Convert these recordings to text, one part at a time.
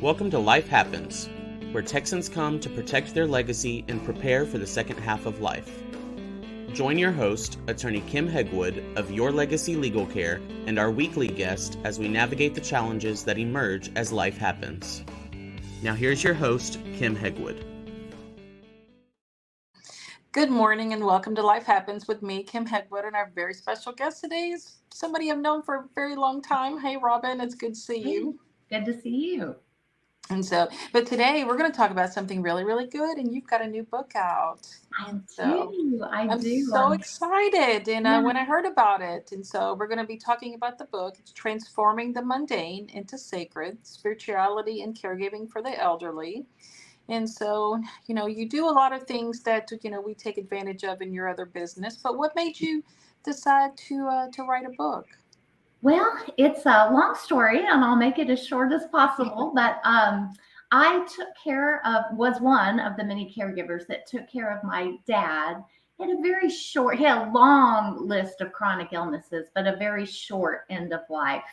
Welcome to Life Happens, where Texans come to protect their legacy and prepare for the second half of life. Join your host, attorney Kim Hegwood of Your Legacy Legal Care, and our weekly guest as we navigate the challenges that emerge as life happens. Now here's your host, Kim Hegwood. Good morning and welcome to Life Happens with me, Kim Hegwood, and our very special guest today is somebody I've known for a very long time. Hey, Robyn, it's good to see you. Good to see you. But today we're going to talk about something really, really good, and you've got a new book out. I'm so excited, and when I heard about it, and so we're going to be talking about the book. It's Transforming the Mundane into Sacred, Spirituality and Caregiving for the Elderly. And so, you do a lot of things that, we take advantage of in your other business, but what made you decide to write a book? Well, it's a long story, and I'll make it as short as possible. But I was one of the many caregivers that took care of my dad. He had a long list of chronic illnesses, but a very short end of life,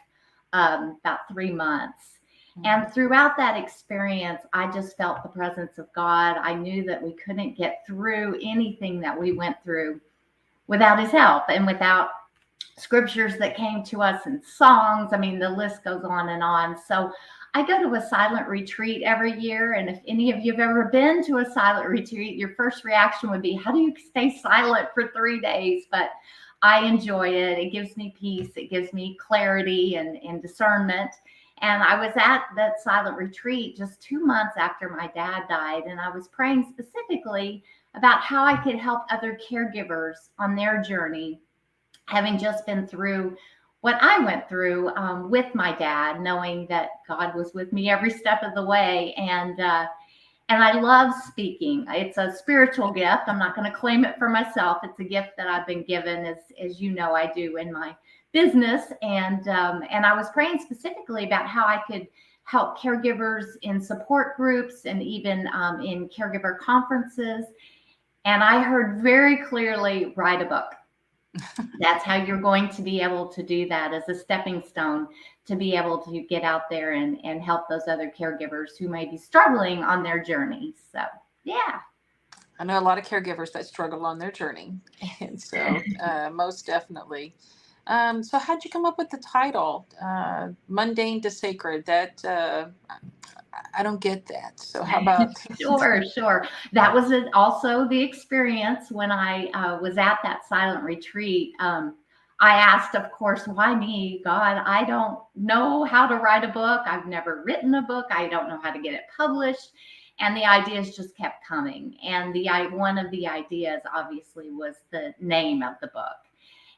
about 3 months. Mm-hmm. And throughout that experience, I just felt the presence of God. I knew that we couldn't get through anything that we went through without his help and without scriptures that came to us and songs. I mean, the list goes on and on. So I go to a silent retreat every year. And if any of you have ever been to a silent retreat, your first reaction would be, how do you stay silent for 3 days? But I enjoy it. It gives me peace. It gives me clarity and discernment. And I was at that silent retreat just 2 months after my dad died. And I was praying specifically about how I could help other caregivers on their journey, having just been through what I went through with my dad, knowing that God was with me every step of the way. And I love speaking. It's a spiritual gift. I'm not going to claim it for myself. It's a gift that I've been given, as you know, I do in my business. And I was praying specifically about how I could help caregivers in support groups and even in caregiver conferences. And I heard very clearly, write a book. That's how you're going to be able to do that, as a stepping stone to be able to get out there and help those other caregivers who may be struggling on their journey. So, yeah. I know a lot of caregivers that struggle on their journey. And so most definitely. So how'd you come up with the title, Mundane to Sacred? That I don't get that. So how about? Sure. That was also the experience when I was at that silent retreat. I asked, of course, why me, God? I don't know how to write a book. I've never written a book. I don't know how to get it published. And the ideas just kept coming. And one of the ideas, obviously, was the name of the book.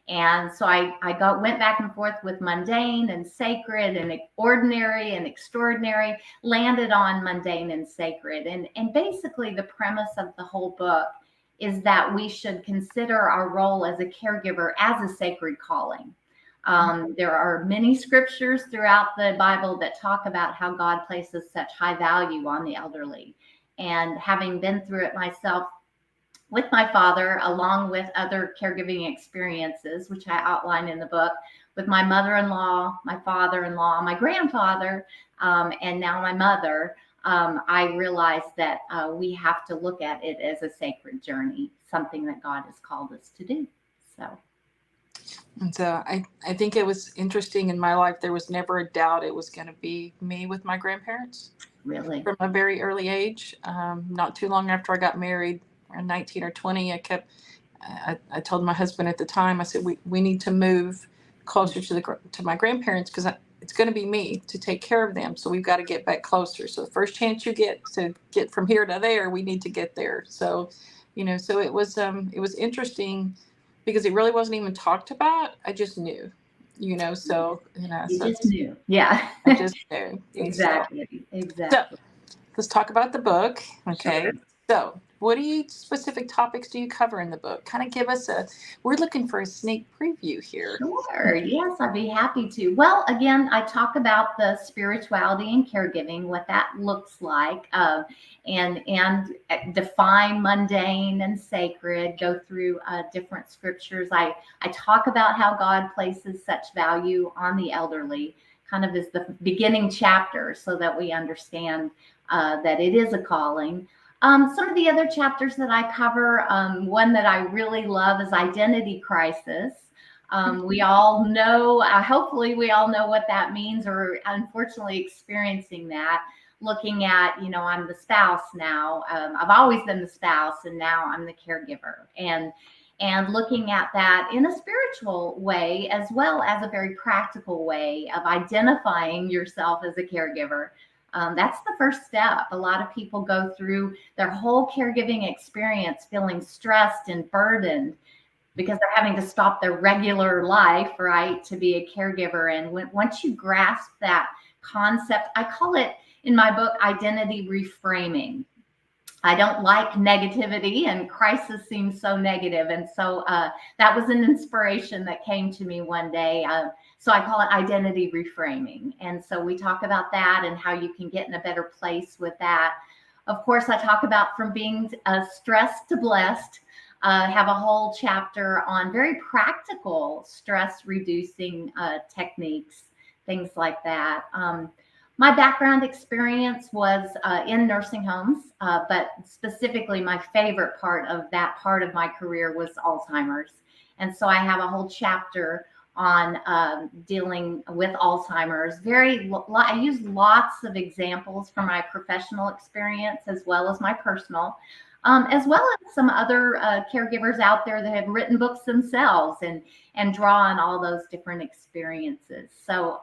And so I went back and forth with mundane and sacred and ordinary and extraordinary, landed on mundane and sacred. And basically the premise of the whole book is that we should consider our role as a caregiver as a sacred calling. There are many scriptures throughout the Bible that talk about how God places such high value on the elderly. And having been through it myself, with my father, along with other caregiving experiences, which I outline in the book, with my mother-in-law, my father-in-law, my grandfather, and now my mother, I realized that we have to look at it as a sacred journey, something that God has called us to do. And so I think it was interesting in my life. There was never a doubt it was going to be me with my grandparents. Really? From a very early age. Not too long after I got married, around 19 or 20, I told my husband at the time, I said, we need to move closer to my grandparents, because it's going to be me to take care of them. So we've got to get back closer. So the first chance you get to get from here to there, we need to get there. So, so it was interesting because it really wasn't even talked about. I just knew, You just knew. Yeah. I just knew. Exactly. So let's talk about the book. Okay. Sure. So what specific topics do you cover in the book? Kind of give us we're looking for a sneak preview here. Sure. Yes, I'd be happy to. Well, again, I talk about the spirituality and caregiving, what that looks like, and define mundane and sacred, go through different scriptures. I talk about how God places such value on the elderly, kind of is the beginning chapter so that we understand that it is a calling. Some of the other chapters that I cover, one that I really love is identity crisis. We all know, hopefully we all know what that means, or unfortunately experiencing that. Looking at, I'm the spouse now. I've always been the spouse, and now I'm the caregiver. And looking at that in a spiritual way, as well as a very practical way of identifying yourself as a caregiver. That's the first step. A lot of people go through their whole caregiving experience feeling stressed and burdened because they're having to stop their regular life, right, to be a caregiver. And once you grasp that concept, I call it in my book, identity reframing. I don't like negativity, and crisis seems so negative. And so that was an inspiration that came to me one day. So I call it identity reframing. And so we talk about that and how you can get in a better place with that. Of course, I talk about from being stressed to blessed. Have a whole chapter on very practical stress reducing techniques, things like that. My background experience was in nursing homes, but specifically my favorite part of that part of my career was Alzheimer's. And so I have a whole chapter on dealing with Alzheimer's. I use lots of examples from my professional experience as well as my personal, as well as some other caregivers out there that have written books themselves and draw on all those different experiences. So,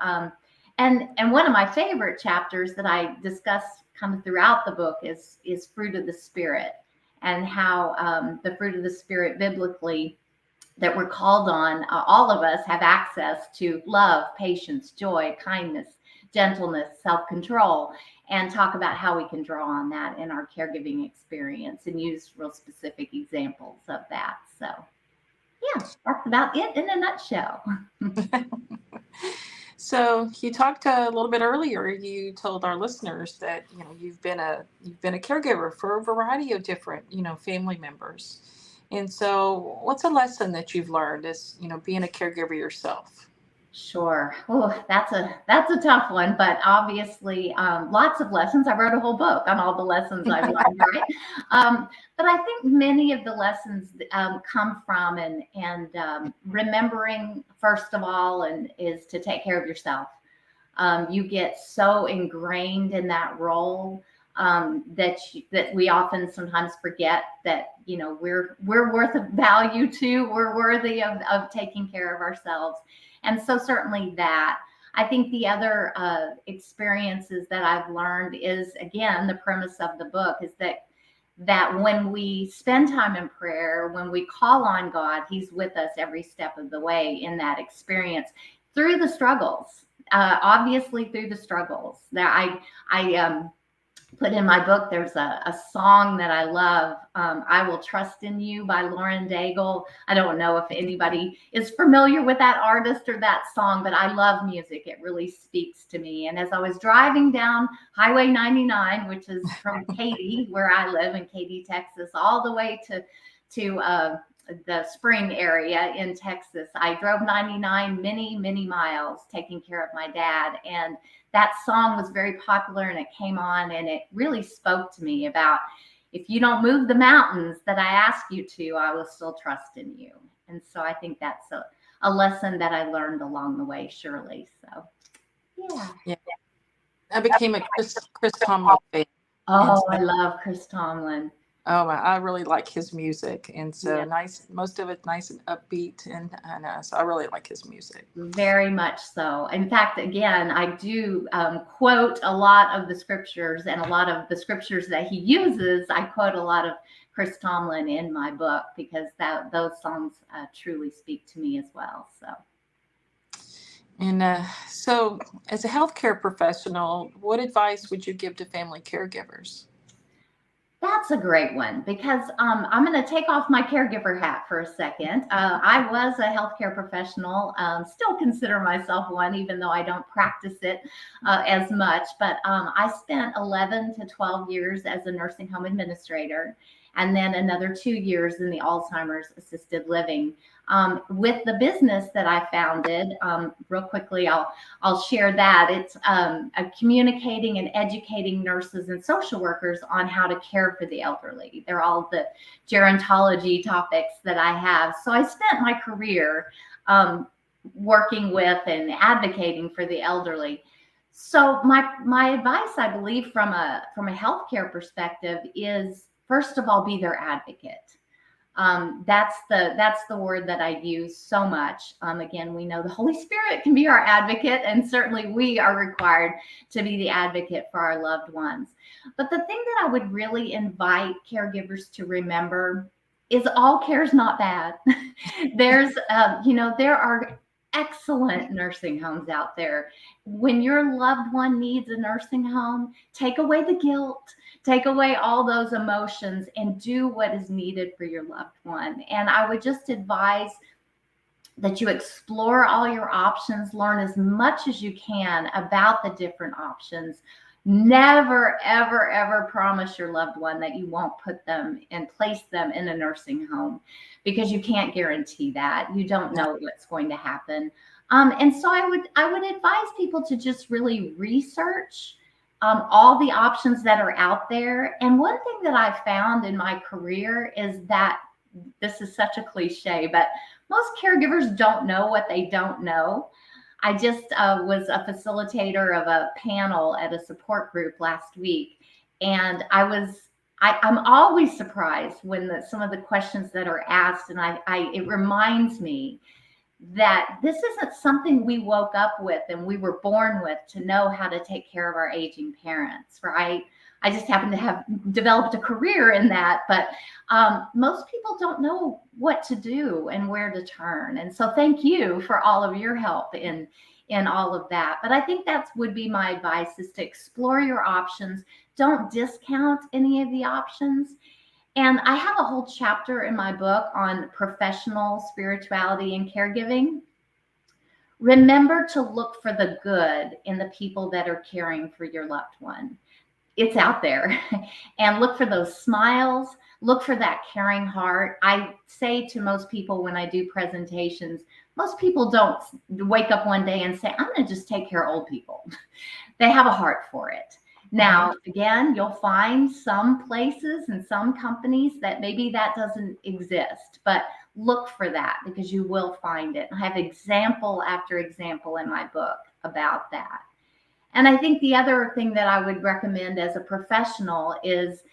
and one of my favorite chapters that I discuss kind of throughout the book is fruit of the spirit, and how the fruit of the spirit biblically that we're called on, all of us have access to love, patience, joy, kindness, gentleness, self-control, and talk about how we can draw on that in our caregiving experience and use real specific examples of that. So yeah, that's about it in a nutshell. So you talked a little bit earlier. You told our listeners that you've been a caregiver for a variety of different family members, and so what's a lesson that you've learned as being a caregiver yourself? Sure. Oh, that's a tough one, but obviously lots of lessons. I wrote a whole book on all the lessons I've learned, right? But I think many of the lessons come from and remembering, first of all, and is to take care of yourself. You get so ingrained in that role that we often sometimes forget that we're worth of value too. We're worthy of taking care of ourselves. And so certainly that. I think the other experiences that I've learned is, again, the premise of the book is that when we spend time in prayer, when we call on God, He's with us every step of the way in that experience through the struggles. Obviously through the struggles. That I put in my book, there's a song that I love, I Will Trust in You by Lauren Daigle. I don't know if anybody is familiar with that artist or that song, but I love music. It really speaks to me. And as I was driving down Highway 99, which is from Katy, where I live in Katy, Texas, all the way to the Spring area in Texas, I drove 99 many miles taking care of my dad. And that song was very popular, and it came on, and it really spoke to me about, if you don't move the mountains that I ask you to, I will still trust in you. And so I think that's a lesson that I learned along the way, surely. So yeah. I became a Chris Tomlin fan. Oh, I love Chris Tomlin. Oh, I really like his music, and so Yeah. nice. Most of it's nice and upbeat, and so I really like his music. Very much so. In fact, again, I do quote a lot of the scriptures, and a lot of the scriptures that he uses, I quote a lot of Chris Tomlin in my book, because those songs truly speak to me as well. So. And so, as a healthcare professional, what advice would you give to family caregivers? That's a great one, because I'm going to take off my caregiver hat for a second. I was a healthcare professional, still consider myself one, even though I don't practice it as much. But I spent 11 to 12 years as a nursing home administrator. and then another 2 years in the Alzheimer's assisted living. With the business that I founded, real quickly, I'll share that. It's communicating and educating nurses and social workers on how to care for the elderly. They're all the gerontology topics that I have. So I spent my career working with and advocating for the elderly. So my advice, I believe, from a healthcare perspective is, first of all, be their advocate. That's the word that I use so much. Again, we know the Holy Spirit can be our advocate, and certainly we are required to be the advocate for our loved ones. But the thing that I would really invite caregivers to remember is all care is not bad. There's, there are excellent nursing homes out there. When your loved one needs a nursing home, take away the guilt, take away all those emotions, and do what is needed for your loved one. And I would just advise that you explore all your options, learn as much as you can about the different options. Never, ever, ever promise your loved one that you won't put them and place them in a nursing home, because you can't guarantee that. You don't know what's going to happen. And so I would advise people to just really research all the options that are out there. And one thing that I found in my career is that, this is such a cliche, but most caregivers don't know what they don't know. I just was a facilitator of a panel at a support group last week, and I'm always surprised when some of the questions that are asked, and it reminds me that this isn't something we woke up with and we were born with, to know how to take care of our aging parents, right? I just happen to have developed a career in that, but most people don't know what to do and where to turn. And so thank you for all of your help in all of that. But I think that would be my advice, is to explore your options. Don't discount any of the options. And I have a whole chapter in my book on professional spirituality and caregiving. Remember to look for the good in the people that are caring for your loved one. It's out there. And look for those smiles, look for that caring heart. I say to most people when I do presentations, most people don't wake up one day and say, I'm going to just take care of old people. They have a heart for it. Now, again, you'll find some places and some companies that maybe that doesn't exist, but look for that, because you will find it. I have example after example in my book about that. And I think the other thing that I would recommend as a professional is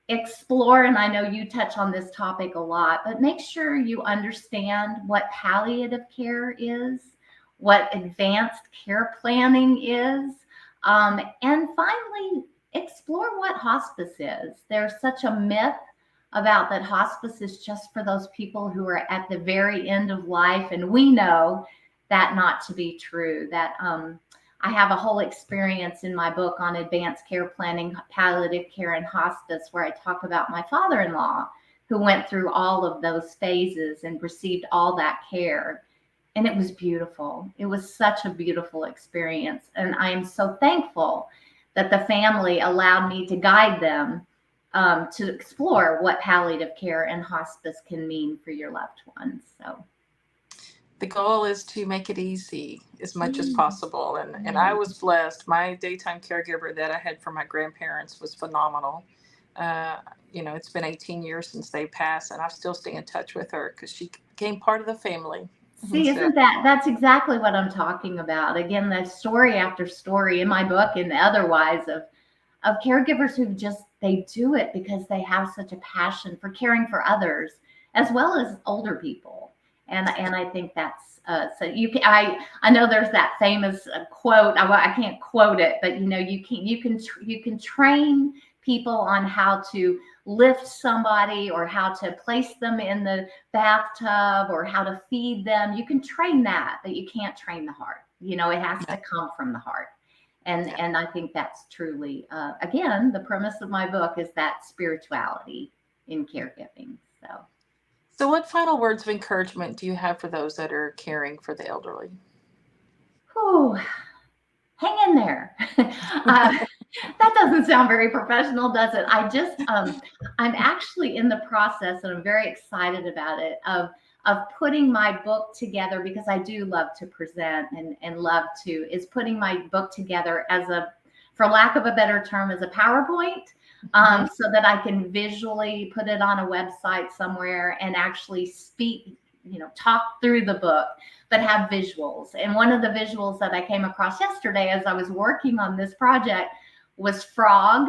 explore, and I know you touch on this topic a lot, but make sure you understand what palliative care is, what advanced care planning is, and finally, explore what hospice is. There's such a myth about that hospice is just for those people who are at the very end of life, and we know that not to be true. That I have a whole experience in my book on advanced care planning, palliative care, and hospice, where I talk about my father-in-law, who went through all of those phases and received all that care. And it was beautiful. It was such a beautiful experience. And I am so thankful that the family allowed me to guide them to explore what palliative care and hospice can mean for your loved ones. So the goal is to make it easy as much as possible. And I was blessed. My daytime caregiver that I had for my grandparents was phenomenal. It's been 18 years since they passed, and I still stay in touch with her because she became part of the family. See, isn't that's exactly what I'm talking about. Again, the story after story in my book and otherwise of caregivers who they do it because they have such a passion for caring for others as well as older people. And I think that's so I know there's that famous quote. I can't quote it, but you can train people on how to lift somebody or how to place them in the bathtub or how to feed them. You can train that, but you can't train the heart. It has to come from the heart. And I think that's truly, again, the premise of my book is that spirituality in caregiving. So what final words of encouragement do you have for those that are caring for the elderly? Hang in there. That doesn't sound very professional, does it? I'm actually in the process, and I'm very excited about it, of putting my book together, because I do love to present and love to, is putting my book together as for lack of a better term, as a PowerPoint, so that I can visually put it on a website somewhere and actually speak, talk through the book, but have visuals. And one of the visuals that I came across yesterday as I was working on this project was frog.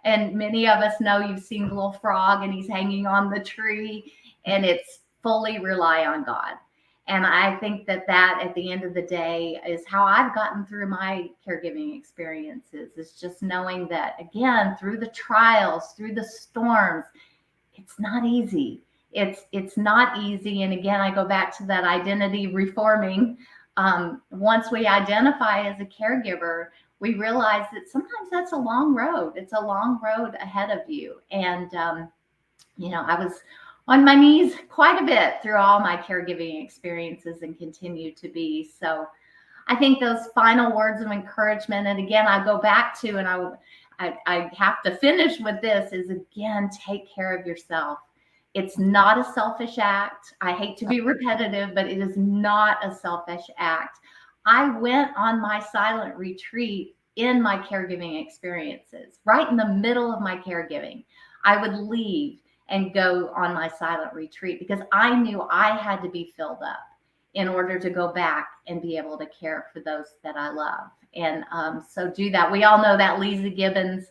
And many of us know, you've seen the little frog and he's hanging on the tree, and it's fully rely on God. And I think that at the end of the day is how I've gotten through my caregiving experiences, is just knowing that, again, through the trials, through the storms, it's not easy. It's not easy. And again, I go back to that identity reforming. Once we identify as a caregiver, we realize that sometimes that's a long road. It's a long road ahead of you. And, I was on my knees quite a bit through all my caregiving experiences and continue to be. So I think those final words of encouragement, and again, I go back to, and I have to finish with this, is again, take care of yourself. It's not a selfish act. I hate to be repetitive, but it is not a selfish act. I went on my silent retreat in my caregiving experiences, right in the middle of my caregiving. I would leave and go on my silent retreat because I knew I had to be filled up in order to go back and be able to care for those that I love. And so do that. We all know that Lisa Gibbons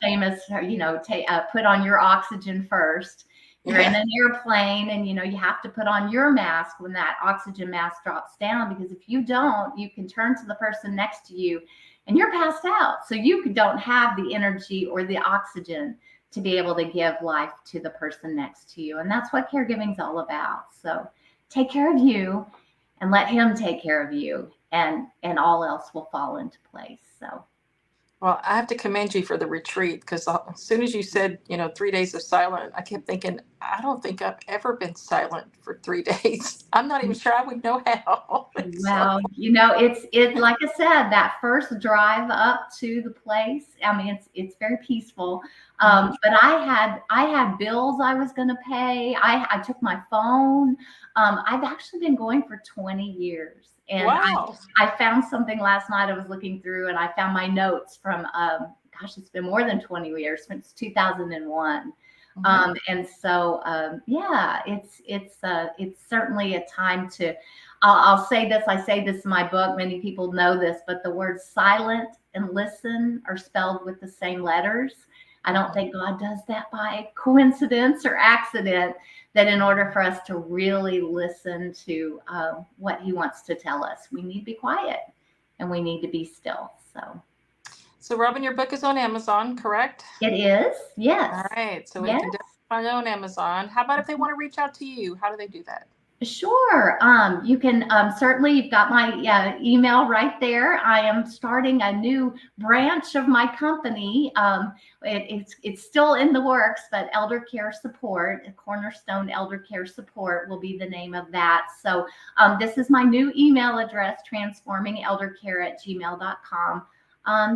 famous, put on your oxygen first. You're in an airplane and, you have to put on your mask when that oxygen mask drops down, because if you don't, you can turn to the person next to you and you're passed out. So you don't have the energy or the oxygen to be able to give life to the person next to you. And that's what caregiving is all about. So take care of you and let him take care of you, and all else will fall into place. So. Well, I have to commend you for the retreat, because as soon as you said, 3 days of silent, I kept thinking, I don't think I've ever been silent for 3 days. I'm not even sure I would know how. Well, it's like I said, that first drive up to the place, I mean, it's very peaceful. But I had bills I was going to pay. I took my phone. I've actually been going for 20 years. And wow. I found something last night I was looking through, and I found my notes from, it's been more than 20 years, since 2001. Mm-hmm. And so, it's certainly a time to, I'll say this, I say this in my book, many people know this, but the words silent and listen are spelled with the same letters. I don't think God does that by coincidence or accident, that in order for us to really listen to what he wants to tell us, we need to be quiet and we need to be still. So Robyn, your book is on Amazon, correct? It is, yes. All right, so we can definitely find it on Amazon. How about if they want to reach out to you? How do they do that? Sure. You can certainly, you've got my email right there. I am starting a new branch of my company. It's still in the works, but Elder Care Support, Cornerstone Elder Care Support will be the name of that. So this is my new email address, transformingeldercare@gmail.com.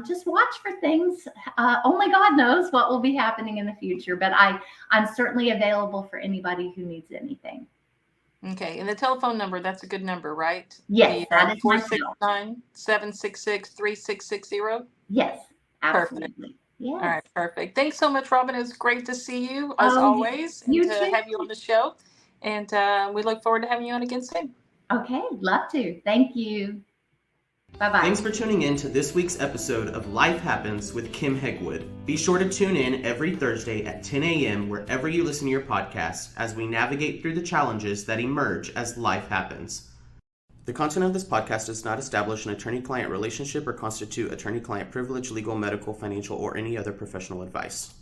Just watch for things. Only God knows what will be happening in the future, but I'm certainly available for anybody who needs anything. Okay, and the telephone number, that's a good number, right? Yes, that is 469-766-3660. Yes, absolutely. Perfect. Yes. All right, perfect. Thanks so much, Robyn. It was great to see you, as always, and to have you on the show. And we look forward to having you on again soon. Okay, love to. Thank you. Bye-bye. Thanks for tuning in to this week's episode of Life Happens with Kim Hegwood. Be sure to tune in every Thursday at 10 a.m. wherever you listen to your podcasts as we navigate through the challenges that emerge as life happens. The content of this podcast does not establish an attorney-client relationship or constitute attorney-client privilege, legal, medical, financial, or any other professional advice.